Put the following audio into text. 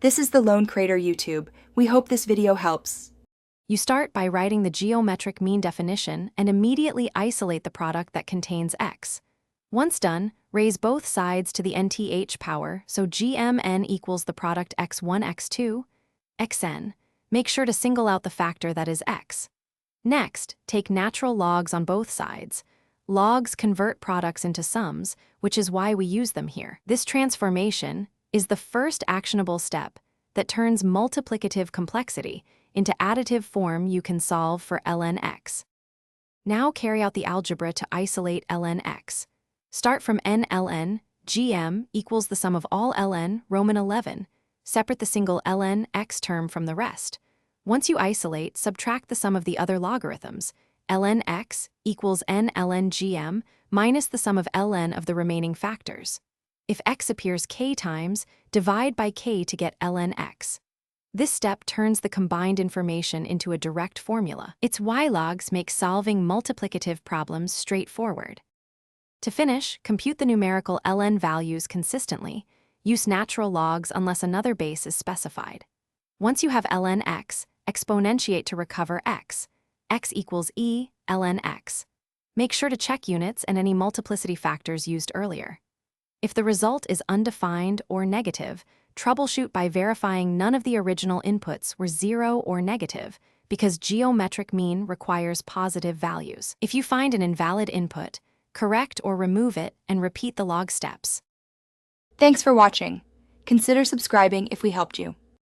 This is the Lone Crater YouTube. We hope this video helps. You start by writing the geometric mean definition and immediately isolate the product that contains x. Once done, raise both sides to the nth power, so gmn equals the product x1, x2, xn. Make sure to single out the factor that is x. Next, take natural logs on both sides. Logs convert products into sums, which is why we use them here. This transformation is the first actionable step that turns multiplicative complexity into additive form you can solve for ln x. Now carry out the algebra to isolate ln x. Start from n ln, gm equals the sum of all ln, Roman 11. Separate the single ln x term from the rest. Once you isolate, subtract the sum of the other logarithms. Ln x equals n ln gm minus the sum of ln of the remaining factors. If x appears k times, divide by k to get ln x. This step turns the combined information into a direct formula. Its y-logs make solving multiplicative problems straightforward. To finish, compute the numerical ln values consistently. Use natural logs unless another base is specified. Once you have ln x, exponentiate to recover x. X equals e ln x. Make sure to check units and any multiplicity factors used earlier. If the result is undefined or negative, troubleshoot by verifying none of the original inputs were 0 or negative, because geometric mean requires positive values. If you find an invalid input, correct or remove it and repeat the log steps. Thanks for watching. Consider subscribing if we helped you.